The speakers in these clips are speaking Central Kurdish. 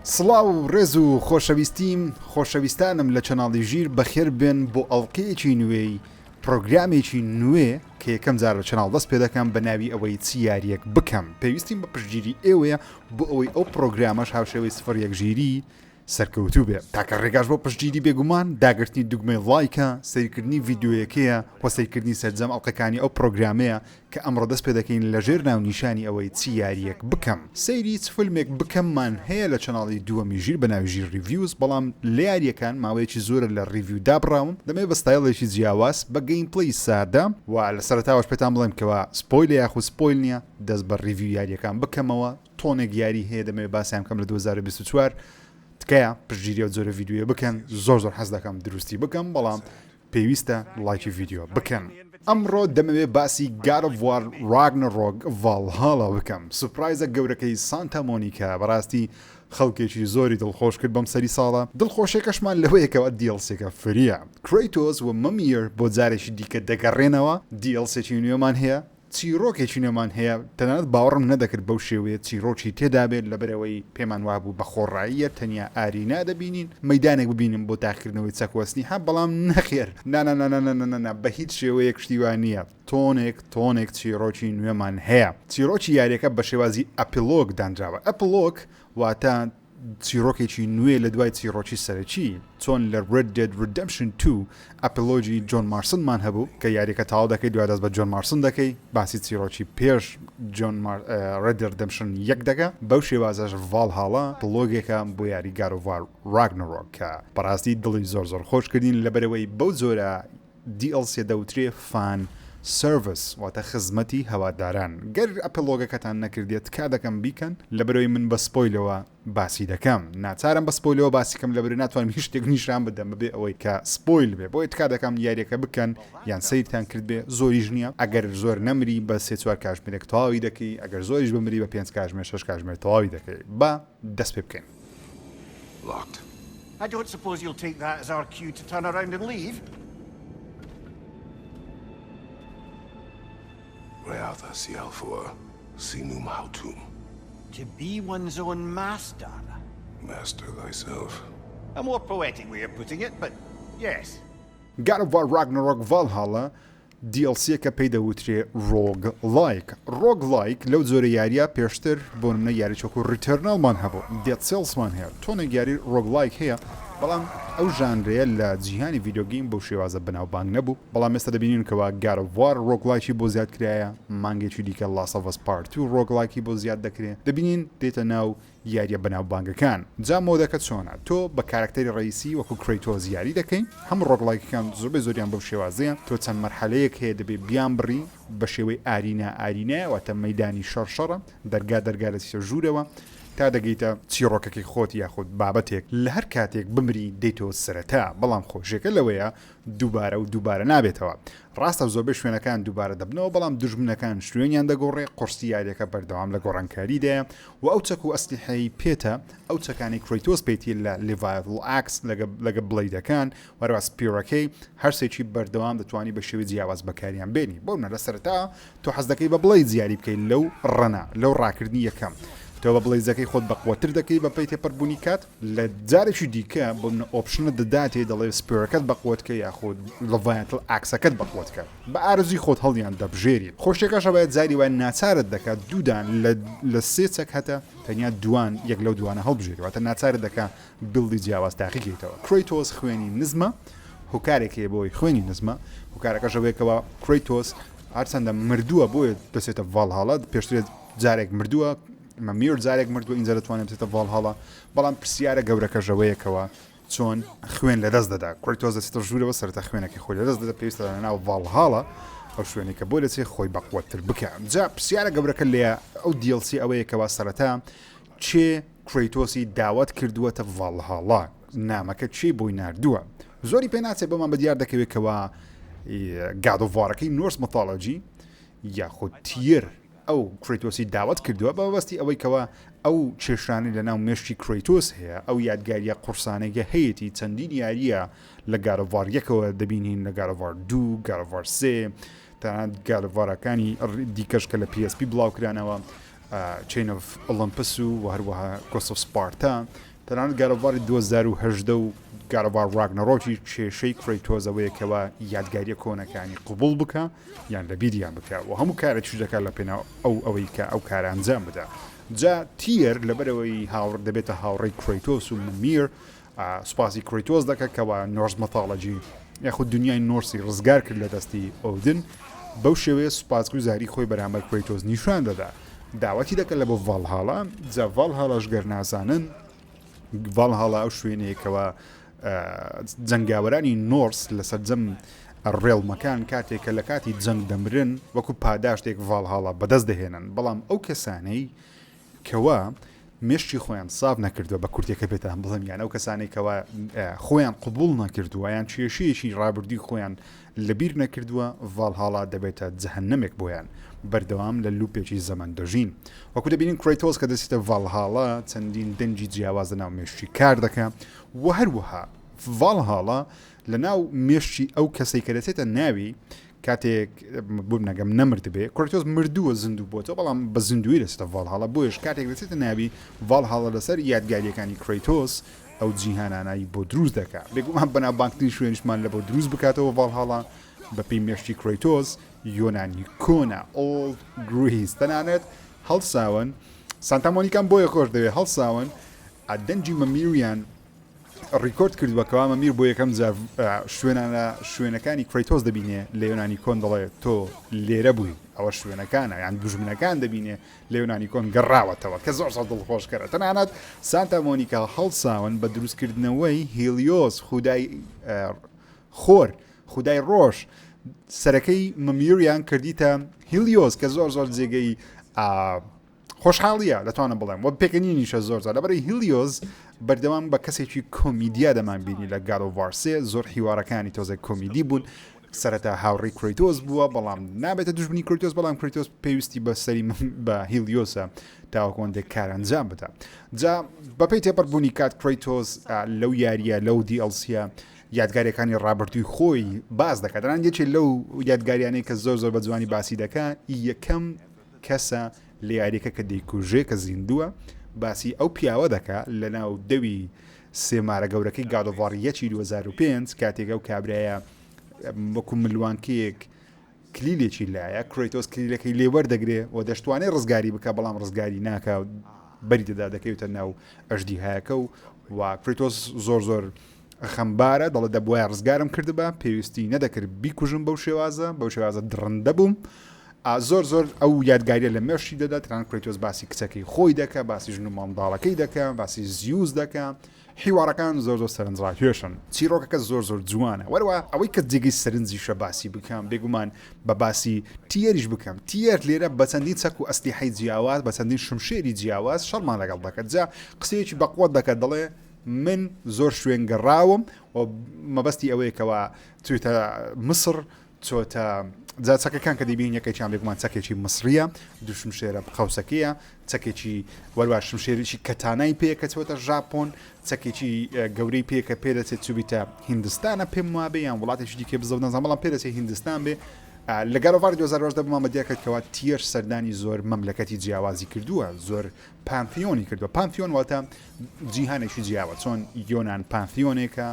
سڵاو ڕێز و خۆشەویستانم لە چەناڵی ژیر بەخێر بن بۆ ئەڵلقەیەکی نوێی پرۆگرامێکی نوێ کە یەکەم جار لە چەناڵ دەست پێ دەکەم بە ناوی ئەوەی چی یاریەک بکەم پێویستیم بە پشتگیری ئێوەیە بۆ ئەوەی ئەو پرۆگرامەش هاوشێوەی سفر یەک ژیری سەرکەوتوو بێ تاکە ڕێگاش بۆ پشتگیری بێگومان داگررتنی دوگمەی لایکە سیرکردنی یددیویەکەیە وە سیرکردنی سەررجەم ئەڵلقەکانی ئەو پرۆگرامەیە کە ئەمڕۆ دەست پێ دەکەین لەژێر ناونیشانی ئەوەی چی یاریەک بکەم سەیری چ فیلمێک بکەممان هەیە لە چەناڵی دووەمی ژیر بە ناوی ژیر ریڤیوز بەڵام لە یاریەکان ماوەیەکی زۆرە لە ریڤیو دابڕاوم دەمێ بە ستایلێکی جیاواز بە گەیم پلی سادە و لە سەرتاوەش پێتان بڵێم کەەوە سپۆیل یاخو سپۆیل نییە دەست بە ریڤیو یاریەکان بکەمەوە تۆنێک یاری هەیە دەمێ باسیام کەم لە 2024 تکایە پشتگیری و جۆرە ڤیددیوە بکەن زۆر حەز دەکەم دروستی بکەم بەڵام پێویستە لایکی ڤیددیو بکەن ئەمڕۆ دەمەوێت باسی God of War Ragnarok ڤالهاڵا بکەم سوپرایزە گەورەکەی سانتا مۆنیکا بەڕاستی خەڵکێکی زۆری دڵخۆش کرد بەم سەری ساڵە دڵخۆشێکەشمان لەوەیەکەوە دیڵسێکە فریە کریتۆس و مەمیر بۆ جارێکی دیکە دەگەڕێنەوە دیڵسێکی نوێمان هەیە چیرۆکێکی نێمان هەیە تەنانەت باوەڕم نەدەکرد بەو شێوەیە چیرۆکی تێدا بێت لەبەرەوەی پێمان وابوو بە خۆڕاییە تەنیا ئارینا دەبینین مەدانێک ببینیم بۆ تاقیکردنەوەی چەکوەستنی ها بەڵام نەخێر نانە بە هیچ شێوەیە کشتیوان نییە تۆنێک چیرۆکی نوێمان هەیە چیرۆکی یاریەکە بە شێوازی ئەپیلۆگ دانراوە ئەپلۆک واتە چیرۆکێکی نوێ لە دوای چیرۆکی سەرەکی چۆن لە Red Dead Redemption 2 ئەپلۆجی جۆن مارسنمان هەبوو کە یاریەکە تاوا دەکەی دوای دەست بە جۆن مارسن دەکەی باسی چیرۆکی پێش Red Dead Redemption 1 دەکە بەو شێوازەش ڤالهاڵا پلۆگێکە بۆ یاری God of War Ragnarok کە بەڕاستی دڵی زۆر خۆش کردین لەبەرەوەی بەو جۆرە DLC دەوترێ فان سرویس واتە خزمەتی هەواداران گەر ئەپلۆگەکەتان نەکردێت کا دەکەم بیکەن لەبەرەوەی من بە سپۆیلەوە باسی دەکەم ناچارم بە سپۆیلەوە باسیکەم لەبەر ناتوانم هیچ شتێک نیشان بدەم ببێ ئەوەی کە سپۆیل بێ بۆی تکا دەکەم یاریەکە بکەن یان سیرتان کرد بێ زۆریش نییە ئەگەر زۆر نەمری بە 3-4 کاتژمێرێک تەواوی دەکەی ئەگەر زۆریش بمری بە 5 کاتژمێر 6 کاتژمێر تەواوی دەکەی بە دەست پێ بکەین I don't suppose you'll take that as our cue to turn around and leave? Reatha Sialfua, Sinum Hautum. To be one's own master. Master thyself. A more poetic way of putting it, but yes. God of War Ragnarok Valhalla DLC-کە پێی دەوترێ ڕۆگ لایک لەو جۆرە یاریە پێشتر بۆ منە یاری چۆک و ریتەرنەڵمان هەبوو دێت سێڵسمان هەیە تۆنێک یاری ڕۆگ لایک هەیە بەڵام ئەو ژانرەیە لە جیهانی ڤیدیۆگەیم بەو شێوازە بەناوبانگ نەبوو بەڵام ئێستا دەبینینکەوە God of War ڕۆگ لایکی بۆ زیاد کرایە مانگێکی دیکە Last of Us Part 2 ڕۆگ لایکی بۆ زیاد دەکرێت دەبینین دێتە ناو یاریە بەناوبانگەکان جا مۆدەکە چۆنە تۆ بە کارکتەری ڕئیسی وەکو کریتۆز یاری دەکەین هەموو ڕۆگ لایکەکان زۆریان بەو شێوازەیە تۆ چەند مەرحەلەیەک هەیە دەبێت بیان بڕی بە شێوەی ئارینە واتە مەدانی شەڕە دەرگا لە ژوورەوە تا دەگەیتە چیرۆکەکەی خۆت یاخود بابەتێک لە هەر کاتێک بمری دەیتەوە سەرەتا بەڵام خۆشیەکە لەوەیە دووبارە نابێتەوە ڕاستە زۆربەی شوێنەکان دووبارە دەبنەوە بەڵام دژمنەکان شوێنیان دەگۆڕێ قورسی یاریەکە بەردەوام لە گۆڕانکاریدایە و ئەو چەک و ئەسلیحەی پێتە ئەو چەکانی کریتۆس پێیتی لە لیڤایڤل ئاکس لەگە بڵیدەکان وەرەوە سپیرەکەی هەرسێکی بەردەوام دەتوانی بە شێوی جیاواز بەکاریان بێنی بۆ لە سەرەتا تۆ حەز دەکەی بە بڵی زیاری بکەیت لەو ڕەنە لەو ڕاکردنی یەکەم تۆ بە بڵیزەکەی خۆت بەقوتر دەکەی بە پێی تێپەربوونی کات لە جارێکی دیکە بۆ ئۆپشنە دەداتێ دەڵێ سپیرەکەت بەقوتکە یاخود لەڤایەتڵ ئاکسەکەت بەقوتکە بە ئارزی خۆت هەڵیان دەبژێری خۆشیەکەشە باید زاری وای ناچارت دەکات دوودان لە سێ چەک هەتە تەنیا دوان یەک لەو دوانە هەڵبژێری واتە ناچارت دەکات بڵدی جیاواز تاقیکەیتەوە کریتۆس خوێنی نزمە هۆکارێکی بۆی خوێنی نزمە هۆکارەکەشەوەیەکەوە کریتۆس هەرچەندە مردووە بۆیە دەچێتە ڤالهاڵا پێشترێت جارێک مردووە مەمیر جارێک مردووە ئینجا دەتوانێت بچێتە ڤالهاڵا بەڵام پرسیارە گەورەکەژەوەیەکەوە چۆن خوێن لەدەست دەدا کریتۆس دەچێتە ژوورەوە سەرەتا خوێنێکی خۆی لەدەست دەدا پێویستە لە ناو ڤالهاڵا ئەو شوێنی کە بۆ دەچێت خۆی بەقوتر بکە جا پرسیارە گەورەکە لێ ئەو DLC ئەوەیەکەوە سەرەتا چێ کریتۆسی داوت کردووەتە ڤالهاڵا نامەکە چی بۆی ناردووە زۆری پێ ناچێت بەمان بەدیار دەکەوێتەوە God of War-ەکەی نۆرس مەتاڵۆجی یاخود تیر ئەو کریتۆسی داوت کردووە بەبەستی ئەوەی کەوە ئەو کێشانی لە ناو مێشتی کریتۆس هەیە ئەو یادگاریە قورسانێکە هەیەی چەندین یاریە لە God of War 1ەوە دەبینین لە God of War 2 God of War 3 تەنانەت God of War-ەکانی دیکەش کە لە PSP بڵاوکرانەوە Chain of Olympus و هەروەها Ghost of Sparta تەنانەت گارۆڤاری 2018 و گارۆڤار ڕاگنەڕۆکی کێشەی کڕیتۆزەوەیە کەەوە یادگاریە کۆنەکانی قبول بکە یان لە بیریان بکە و هەموو کارە چ دەکات لە پێناو ئەوەی کە ئەو کارە ئەنجام بدە. جا تیر لەبەرەوەی هاوڕ دەبێتە هاوڕێی کڕیتۆس و ممیر سوپاسی کڕیتۆس دەکە کەەوە نۆرس مەتاڵەجی یاخود دنیای نۆرسی ڕزگار کرد لە دەستی ئۆدن بەو شێوەیە سوپاسگوزاری خۆی بەرامبەر کڕیتۆس نیشان دەدا. داواتی دەکەن لە بۆ ڤالهاڵا جا ڤالهاڵاش گەر نازانن ڤالهاڵا ئەو شوێنەیەکەوە جەنگاوەرانی نۆرس لەسەر جەم ڕێڵمەکان کاتێککە لە کاتی جەنگ دەمرن وەکو پاداشتێک ڤالهاڵا بەدەست دەهێنن بەڵام ئەو کەسانەی کەوە مێشتی خۆیان ساف نەکردووە بە کورتێکە بێتان بڵم یان ئەو کەسانێکەوە خۆیان قبول نەکردووە یان کێشەیەکی ڕابردوی خۆیان لەبیر نەکردووە ڤالهاڵا دەبێتە جەهەنەمێک بۆیان بەردەوام لە لوپێکی زەمان دەژین وەکو دەبینین کڕیتۆس کە دەچێتە ڤالهاڵا چەندین دەنجی جیاواز لەناو مێشتی کار دەکە و هەروەها ڤالهاڵا لەناو مێشتی ئەو کەسەی کە دەچێتە ناوی کاتێک بووم نەگەم نەمرد بێ کڕیتۆس مردووە زیندوو بۆتەوە بەڵام بە زیندوی دەچێتە ڤالهاڵا بۆیش کاتێک دەچێتە ناوی ڤالهاڵا لەسەر یادگاریەکانی کڕیتۆس ئەو جیهانانایی بۆ دروست دەکات بێگومان بەناوبانگترین شوێنشمان لە بۆ دروست بکاتەوە ڤالهاڵا بەپی مێشتی کڕیتۆس یۆنانی کۆنا ئۆڵد گریس تەنانەت هەڵساون سانتا مۆنیکان بۆیە خۆش دەوێت هەڵساون دەنجی مەمیریان ڕیکۆرد کردووەکەوا مەمیر بۆ یەکەم جار شوێنەکانی کڕیتۆس دەبینێ لە یۆنانی کۆن دەڵێ تۆ لێرە بووی ئەوە شوێنەکانە یان دوژمنەکان دەبینێ لە یۆنانی کۆن گەڕاوەتەوە کە زۆر دڵخۆشکەرە تەنانەت سانتا مۆنیکا هەڵساون بە دروستکردنەوەی هیلیۆس خودای خۆر خودای ڕۆژ سەرەکەی مەمیریان کردیتە هیلیۆس کە زۆر جێگەی خۆشحاڵیە دەتوانم بڵێم وە پێکەنینیشە زۆر لەبەرەی هیلیۆز بەردەوام بە کەسێکی کۆمیدیا دەمان بینی لە گالۆڤارسێ زۆر هیوارەکانی تۆزە کۆمیدی بوون سەرەتا هاوڕێی کڕیتۆس بووە بەڵام نابێتە دوژمنی کڕیتۆس بەڵام کڕیتۆس پێویستی بە سەری بە هیلیۆسە تاوەکۆندێک کارەنجام بدە جا بەپێی تێپەڕبوونی کات کڕیتۆس لەو یاریە لەو دیئەلسیە یادگاریەکانی ڕابردووی خۆی باز دەکات دەنان یەکێک لەو یادگاریانەی کە زۆر بە جوانی باسی دەکات یەکەم کەسە لە یاریەکە کە دەیکوژێ کە زیندووە باسی ئەو پیاوە دەکات لە ناو دەوی سێمارە گەورەکەی گادۆڤاڕیەکی 2005 کاتێک ئەو کابرایە وەکو ملوانکەیەک کلیلێکی لایە کڕیتۆس کلیلەکەی لێوەردەگرێ و دەشتوانێت ڕزگاری بکە بەڵام ڕزگاری ناکە بەری دەدا دەکەوێتە ناو ئەژدیهایەکە و کڕیتۆس زۆر خەمبارە دەڵێ دەبووە ڕزگارم کردبە پێویستی نەدەکرد بیکوژم بەو شێوازە درڕندە بووم زۆر ئەو یادگاریە لە مێشتی دەدا تران کڕیتۆس باسی کچەکەی خۆی دەکە باسی ژن و مانداڵەکەی دەکە باسی زیوز دەکە هیوارەکان زۆر سەرنجڕاکێشن چیرۆکەکە زۆر جوانە وەروە ئەوەی کە جێگەی سەرنجیشە باسی بکەم بێگومان بە باسی تیەریش بکەم تیەر لێرە بە چەندین چەک و ئەسلیحەی جیاواز بە چەندین شمشێری جیاواز شەڕمان لەگەڵ دەکات جا قسەیەکی بەقوت دەکات دەڵێ من زۆر شوێن گەڕاوم و مەبەستی ئەوەیەکەوە توێتە مسر چۆتە جا چەکەکان کە دەبین یەکەیان بێگومان چەکێکی مصریە دوو شمشێرە قەوسەکەیە چەکێکی وەروە شمشێریی کەتانای پێکە چۆتە ژاپۆن چەکێکی گەورەی پێکە پێدەچێت چوبیتە هیندستانە پێم وابێ یان وڵاتێکی دیکە بزەو نەزانام بەڵام پێدەچێت هیندستان بێ لە گەڕۆڤار 2010 بمامە دیاکەوە تیر سەردانی زۆر مەملەکەتی جیاوازی کردووە زۆر پانتیۆنی کردووە پانتیۆن واتە جیهانێکی جیاوە چۆن یۆنان پانتیۆنێکە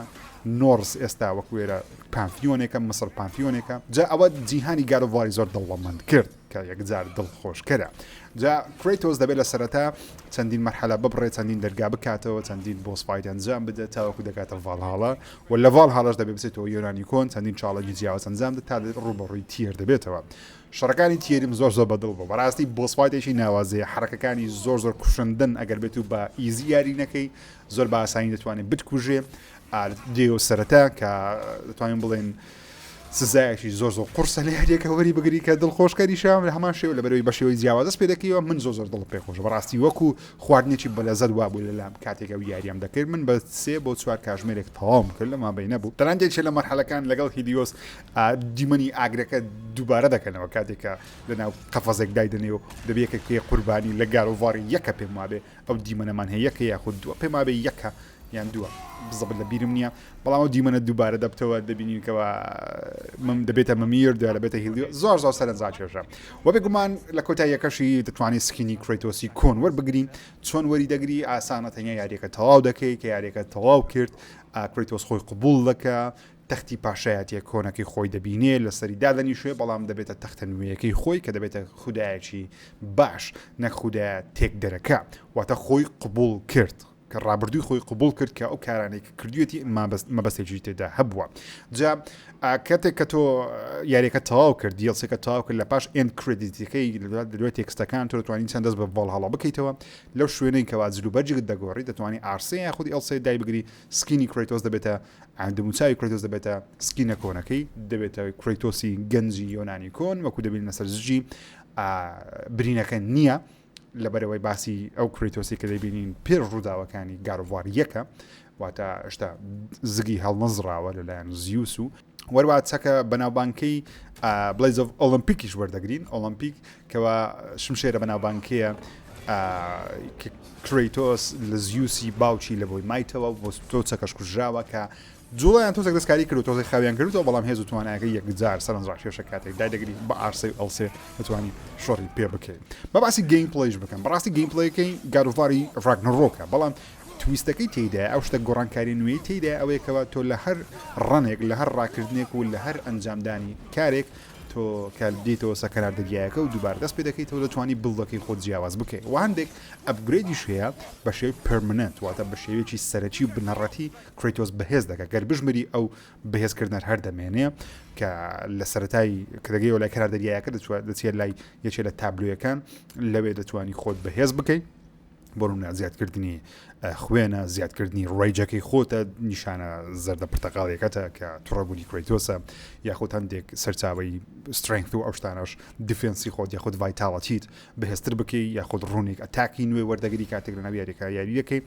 نۆرس ئێستا وەکوێرە پانتیۆنێکە مسر پانتیۆنێکە جا ئەوە جیهانی گەڕۆڤاری زۆر دڵوەمەند کرد کە یەکجار دڵخۆشکەرە جا کڕیتۆس دەبێت لە سەرەتا چەندین مەرحەلە ببڕێت چەندین دەرگا بکاتەوە چەندین بۆسفایت ئەنجام بدە تاوەکو دەکاتە ڤالهاڵا و لە ڤالهاڵاش دەبێت بچێتەوە یۆنانی کۆن چەندین چاڵەکی جیاواز ئەنجام دێت تا ڕوبەڕووی تیر دەبێتەوە شەڕەکانی تیریم زۆر بەدڵ بوو بەڕاستی بۆسفایتێکی ناوازەیە حرەکەکانی زۆر کوشندن ئەگەر بێت و بە ئیزی یاری نەکەی زۆر بە ئاسانی دەتوانێت بتکوژێ دێ و سەرەتا کە دەتوانین بڵێن سزایەکی زۆر قورسە لە یاریەکە وەری بگری کە دڵخۆشکەری شام لە هەمان شێوە لەبەرەوەی بە شێوەی جیاواز دەست پێ دەکەیەوە من زۆر دڵ پێخۆشە بەڕاستی وەکو خواردنێکی بەلەزەت وابوو لەلام کاتێکە و یاریام دەکرد من بە 3 بۆ 4 کاتژمێرێک تەواو کرد لەما بەی نەبوو تەنانجێک لە مەرحەلەکان لەگەڵ هیلیۆس دیمەنی ئاگرەکە دووبارە دەکەنەوە کاتێکە لەناو قەفەزێک دایدنێ و دەبێت کە قوربانی لە گاڵۆڤاری یەکە پێم وابێ ئەو دیمەنەمان هەیە یەکە یاخود دووە پێم وابێ یەکە یان دووە بزەبت لە بیرم نییە بەڵام دیمەنە دووبارە دەبتەوە دەبینینکەوە دەبێتە مەمیر دەبێتە هیلیۆ زۆر سەرنجا کێشە و بێگومان لە کۆتاییەکەشی دەتوانێت سکینی کریتۆسی کۆن وەربگرین چۆن وەری دەگری ئاسانە تەنیا یاریەکە تەواو دەکەی کە یاریەکە تەواو کرد کریتۆس خۆی قبول دەکە تەختی پاشایەتیە کۆنەکەی خۆی دەبینێ لە سەری دادەنیشوێ بەڵام دەبێتە تەختە نوێیەکەی خۆی کە دەبێتە خودایەکی باش نەک خودایە تێک دەرەکە واتە خۆی قبول کرد کە ڕابردووی خۆی قبول کرد کە ئەو کارانێک کردوێتی مەبەستێکی تێدا هەبووە جا کاتێک کە تۆ یاریەکە تەواو کرد دیڵسێکە تەواو کرد لە پاش ئێن کردیتەکەی دەوێت تێکستەکان تۆ دەتوانین چەند دەست بە بەڵ هەڵا بکەیتەوە لەو شوێنەی کەوا جلوبەرجێک دەگۆڕی دەتوانانی ئارسەیە خودی ئەڵسێ دای بگری سکینی کریتۆس دەبێتە ئەندەموچاوی کریتۆس دەبێتە سکینە کۆنەکەی دەبێتە کریتۆسی گەنجی یۆنانی کۆن وەکو دەبین لەسەر زژی برینەکە نییە لەبەرەوەی باسی ئەو کریتۆسی کە دەبینین پێر ڕووداوەکانی گاروڤار یەکە واتە شتا زگی هەڵنەزراوە لەلایەن زیوس و وەروە چەکە بەناوبانکەی بلیز ئۆف ئۆلمپیکیش وەردەگرین ئۆلمپیک کەوا شمشێرە بەناوبانکەیە کریتۆس لە زیوسی باوچی لە بۆی مایتەوە بۆ تۆ چەکەش کوژراوە کە جوڵیان تۆ دەستکاری کرد و تۆزی خاویان کردەوە بەڵام هێز و توانایەکە یەکجار سەرنجڕاکێشە کاتێک دایدەگری بە ئارسەی ئەڵسێ دەتوانی شۆڕی پێ بکەین بە باسی گەیم پڵەیش بکەم بەڕاستی گەیم پڵەیەکەی گاروڤاری ڕاگنەڕۆکە بەڵام تویستەکەی تێدا ئەو شتە گۆڕانکاری نوێی تێدا ئەوەیەکەوە تۆ لە هەر ڕەنێک لە هەر ڕاکردنێک و لە هەر ئەنجامدانی کارێک تۆ کە دیتەوە سەکەرار دەریایەکە و دووبارە دەست پێ دەکەیتەوە دەتوانی بڵدەکەی خۆت جیاواز بکەیت و هەندێک ئەپگرێدیش هەیە بە شێوی پەرمننت واتە بە شێوەیەکی سەرەکی و بنەڕەتی کریتۆس بەهێز دەکات گەر بژمری ئەو بەهێزکردنەر هەر دەمێنێ کە لە سەرەتایی کە دەگەیەوە لای کەرار دەریایەکە دەچێت لای یەکێ لە تابلویەکان لەوێ دەتوانی خۆت بەهێز بکەیت بۆ زیادکردنی خوێنە زیادکردنی ڕێجەکەی خۆتە نیشانە زەردە پرتەقاڵیەکەتە کە توڕەبوونی کریتۆسە یاخود هەندێک سەرچاوی سترنگث و ئەوشتانەش دیفێنسی خۆت یاخود ڤایتاڵەتیت بەهێزتر بکەی یاخود ڕوونێک ئەتاکی نوێ وەردەگری کاتێک لە ناو یاریەکە یاریەکەی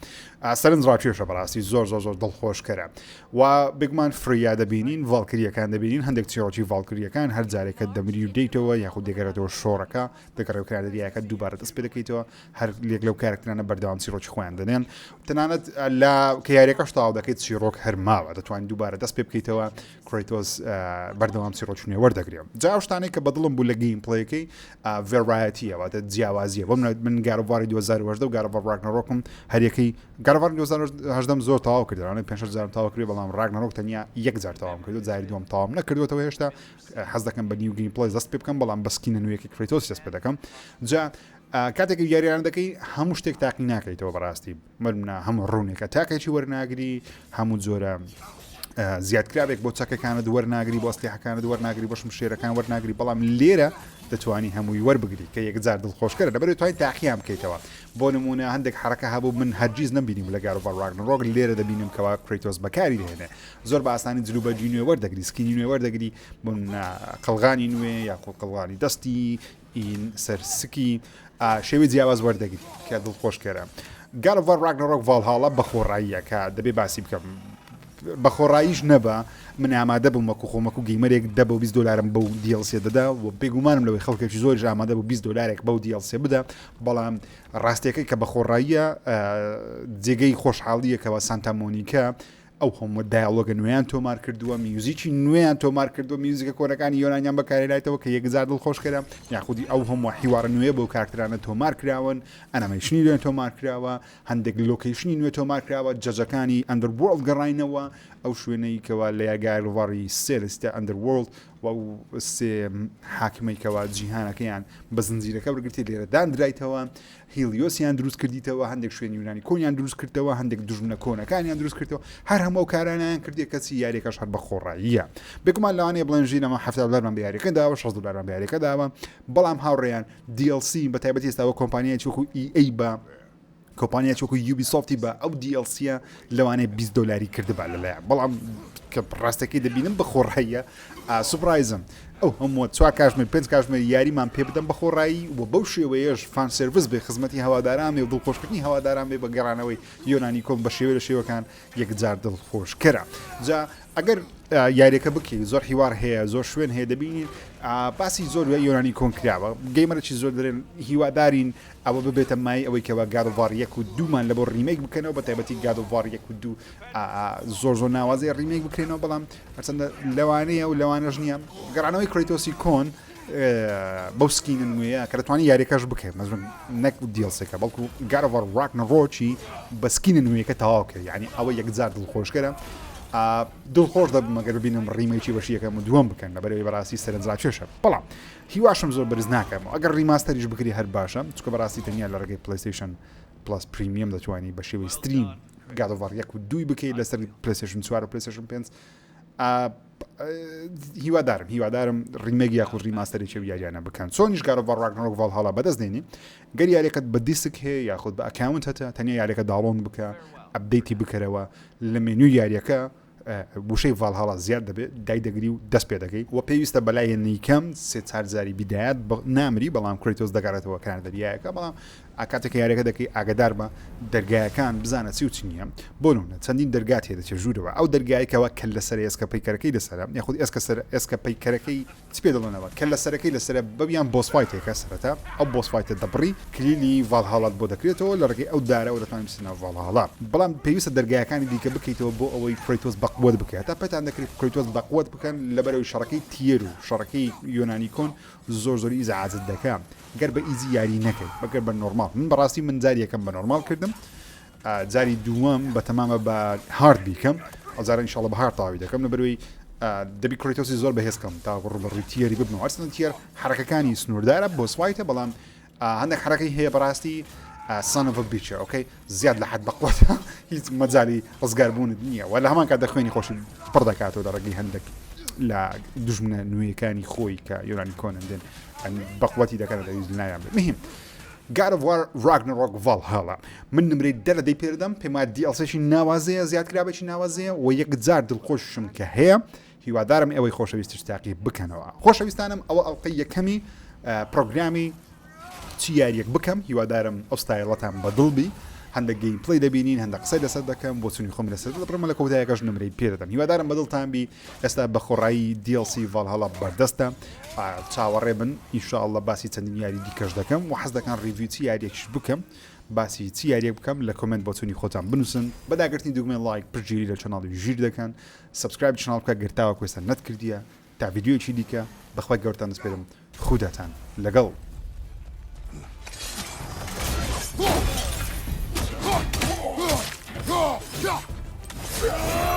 سەرنجڕاکێشە بەڕاستی زۆر دڵخۆشکەرە و بگمان فریا دەبینین ڤاڵکریەکان دەبینین هەندێک چیرۆکی ڤاڵکریەکان هەر جارێکە دەمری و دەیتەوە یاخود دەگەرێتەوە شۆڕەکە دەگەڕێت کاردەریایەکە دووبارە دەست پێ دەکەیتەوە هەر لێک لەو کارکترانە بەردەوام چیرۆکی خۆیان دەنێن تەنانەت لە کەیارێکەش تاو دەکەیت چیرۆک هەرماوە دەتوانین دووبارە دەست پێ بکەیتەوە کریتۆس بەردەوام چیرۆچنێ وەردەگرێت جا شتانەی کە بەدڵم بوو لە گەیم پڵەیەکەی ڤێڕایەتیەوە جیاوازیە بۆ من گاروڤاری 2010 و گاروڤار ڕاگنەڕۆکم هەریەکەی گاروڤار 2010 زۆر تاوا کردوانە 5,000 تاوا کرد بەڵام ڕاگنەڕۆک تەنیا 1,000 تاوام کرد و جاری دووەم تاوام نەکردوێتەوە هێشتا حەز دەکەم بە نیو گەیم پڵەی دەست پێ بکەم بەڵام بەسکینە نوێیەکی کریتۆس دەست پێ دەکەم جا کاتێک یاریان دەکەی هەموو شتێک تاقی ناکەیتەوە بەڕاستی منە هەموو ڕوونێکە تاکێکی وەرناگری هەموو جۆرە زیادکراوێک بۆ چەکەکانت وەرناگری بۆ ئەسلیحەکانت وەرناگری بۆ شمشێرەکان وەرناگری بەڵام لێرە دەتوانی هەمووی وەربگری کە یەکجار دڵخۆشکەرە دەبێت توانین تاقییان بکەیتەوە بۆ نمونە هەندێک حرەکە هەبوو من هەرگیز نەبینیم لە گاروڤار ڕاگنەڕۆک لێرە دەبینیم کەوا کریتۆس بەکاری دێنێ زۆر بە ئاسانی جلوبەرجی نوێ وەردەگری سکینی نوێ وەردەگری بۆ قەڵغانی نوێ یا قەڵغانی دەستی ئین سەرسکی شێوی جیاواز وەردەگری کە دڵخۆشکەرە گاروڤار ڕاگنەڕۆک ڤاڵهاڵە بەخۆڕاییەکە دەبێ باسی بکەم بەخۆڕاییش نەبە من ئامادە بووم وەکو خۆمەکو گەیمەرێک $20 بەو دیڵسێ دەدا و بێگومانم لەوەی خەڵکێکی زۆر ئامادە بوو $20 بەو دیڵسێ بدە بەڵام ڕاستیەکەی کە بەخۆڕاییە جێگەی خۆشحاڵیەکەوە سانتا مۆنیکا ئەو هەموو دایالۆگە نوێیان تۆمار کردووە میوزیکی نوێیان تۆمار کردو میوزیکە کۆنەکانی یۆنانیان بەکارهێنایەوە کە یەکجار دڵخۆشکەرە یاخودی ئەو هەموو حیوارە نوێ بۆ کارکترانە تۆمار کراون ئەنەمەیشنی نوێ تۆمار کراوە هەندێک لۆکیشنی نوێ تۆمار کراوە جەجەکانی ئەندەروۆڵد گەڕاینەوە ئەو شوێنەی کەوا لە یاگایڕڤاری سێلستە ئەندەروۆڵد و سێ حاکمەیکەوە جیهانەکەیان بە زنجیرەکە بگرتی لێرە دانرایتەوە هیلیۆسیان دروست کردیتەوە هەندێک شوێنی یونانی کۆنیان دروست کردەوە هەندێک دژمنە کۆنەکانیان دروست کردەوە هەر هەموو کارانیان کردی کەسی یاریەکەش هەر بە خۆڕاییە بێگومان لەوانەیە بڵێن ژینەمە $70 بە یاریەکە داوە $60 بە یاریەکە داوە بەڵام هاوڕێیان DLC بە تایبەتی ئێستاوە کۆمپانیایکی وەکو EA بە کۆمپانیا چۆکو یوبیسۆفتی بە ئەو دیLCە لەوانەیە $20 کردبا لەلایەن بەڵام کە ڕاستەکەی دەبینم بە خۆڕاییە سوپرایزم ئەو هەموو 4 کاتژمێر 5 کاتژمێر یاریمان پێ بدەم بە خۆڕایی و بەو شێوەیەش فان سرویس بێ خزمەتی هەواداران و دڵخۆشکردنی هەواداران بێ بە گەڕانەوەی یۆنانی کۆم بە شێوە لە شێوەکان یەکجار دڵخۆشکەرە جا ئەگەر یاریەکە بکەی زۆر هیوار هەیە زۆر شوێن هەیە دەبینین باسی زۆر یۆنانی کۆنکراوە گەیمەرەی زۆر دەرێن هیوادارین ئەوە ببێتە مای ئەوەی کەەوە گادوڤار 1 و 2مان لە بۆ ڕیمێک بکەنەوە بە تایبەتی گادوڤار 1 و 2 زۆر ناوازەیە ڕیمێک بکرێنەوە بەڵام هەرچەندە لەوانەیە و لەوانەش نییە گەڕانەوەی کڕیتۆسی کۆن بەو سکینە نوێیە کە دەتوانانی یاریەکەش بکەێت مەزن نەک دیڵسێکە بەڵکو گادوڤار ڕاگنەڕۆکی بە سکینە نوێیەکە تەواو کرد یعنی ئەوە یەکجار دڵخۆشکەرە دڵخۆش دەبم مەگەر ببینم ڕیمێکی بەشیەکەم و دووەم بکەن لەبەرەوەی بەڕاستی سەرنجرا چێشە بەڵام هیواشم زۆر بەرز ناکەمەوە ئەگەر ڕیماستەریش بکری هەر باشە چکە بەڕاستی تەنیا لە ڕێگەی پلیستیشن پلاس پریمیەم دەتوانانی بە شێوەی ستریم گادوڤار 1 و 2 بکەیت لەسەر پلیستیشن 4 و پلیستیشن 5 هیوادارم ڕیمێک یاخود ڕیماستەرێکی یاریانە بکەن چۆنیش گادوڤار ڕاگنەڕۆک ڤالهاڵا بەدەست دێنی گەر یاریەکەت بە دیسک هەیە یاخود بە ئەکاونت هەتە تەنیا یاریەکە داڵۆن بکە ئەپدەیتی بکەرەوە لە مێنوی یاریەکە وشەی ڤالهاڵا زیاد دەبێت دای دەگری و دەست پێ دەکەی و پێویستە بەلای نیکەم سێ چارجاری بیدایەت نامری بەڵام کریتۆس دەگارێتەوە کاردەریایەکە بەڵام کاتێک یاریەکە دەکەی ئاگدار بە دەرگایەکان بزانە چی و چ نییە بۆ نمونە چەندین دەرگات هەیە دەچێت ژوورەوە ئەو دەرگایەکەوە کە لەسەر ئێسکە پەیکەرەکەی لەسەرە یاخود ئێسکە پەیکەرەکەی چ پێ دەڵێنەوە کە لەسەرەکەی لەسەر بەبیان بۆسفایتێکە سەرەتا ئەو بۆسفایتە دەبڕی کلیلی ڤالهاڵات بۆ دەکرێتەوە لە ڕێگەی ئەو دارە و دەتوانین بچینە ڤالهاڵا بەڵام پێویستە دەرگایەکانی دیکە بکەیتەوە بۆ ئەوەی کریتۆس بەقوت بکات تا پێتان دەکرێت کریتۆس بەقوت بکەن لەبەرەوەی شەڕەکەی تیر و شەڕەکەی یۆنانی کۆن زۆری ئیزعاجت دەکەم گەر بە ئیزی یاری نەکەی بەگەر بە نۆرمال من بەڕاستی من جاری یەکەم بە نۆرمال کردم جاری دووەم بە تەمامە بە هارد بیکەم ئەوجارە ئینشاڵڵا بە هارد تاوی دەکەم لەبەرەوەی دەبی کریتۆسی زۆر بەهێزکەم تا ڕوبەڕووی تیەری ببنەوە هەرچەندە تیر حرەکەکانی سنووردارە بۆ سوایتە بەڵام هەندێک حرەکەی هەیە بەڕاستی son of a bitch ئۆکەی زیاد لە حد بەقوتە هیچ مەجای ڕزگاربوونت نییە و لە هەمان کات دەخوێنی خۆشی پڕ دەکاتەوە دەڕێگەی هەندێک لە دوژمنە نوێیەکانی خۆی کە یۆنانی کۆنن دێن بەقوەتی دەکەنە دەویست نایان بێت مهم گادوڤار ڕاگنەڕۆک ڤالهاڵا من نمرەی دە دەی پێدەم پێما دیڵسێکی ناوازەیە زیادکرابێکی ناوازەیە و یەکجار دڵخۆشم کە هەیە هیوادارم ئەوەی خۆشەویستیش تاقی بکەنەوە خۆشەویستانم ئەوە ئەڵلقەی یەکەمی پرۆگرامی چی یاریەک بکەم هیوادارم ئەو ستایڵەتان بەدڵبی هەندێک گەیم پڵی دەبینین هەندێک قسەی لەسەر دەکەم بۆ چونی خۆم لەسەر دەبڕمە لە کۆتایەکەش نمرەی پێدەدەم هیوادارم بەدڵتان بی ئێستا بە خۆڕایی DLC ڤالهاڵا بەردەستە چاوەڕێ بن ئینشاءڵڵا باسی چەندین یاری دیکەش دەکەم و حەز دەکەم ریڤیو چی یاریەکیش بکەم باسی چی یاریەک بکەم لە کۆمنت بۆ چونی خۆتان بنووسن بەداگرتنی دوگمێن لایک پرگیری لە چەناڵی ژیر دەکەن سبسکرایب چناڵ بکە گرتاوە کوێستە نەتکردیە تا ڤیدیۆکی دیکە بەخوای گەورتان دەست پێدەم خوداتان لەگەڵ Yeah!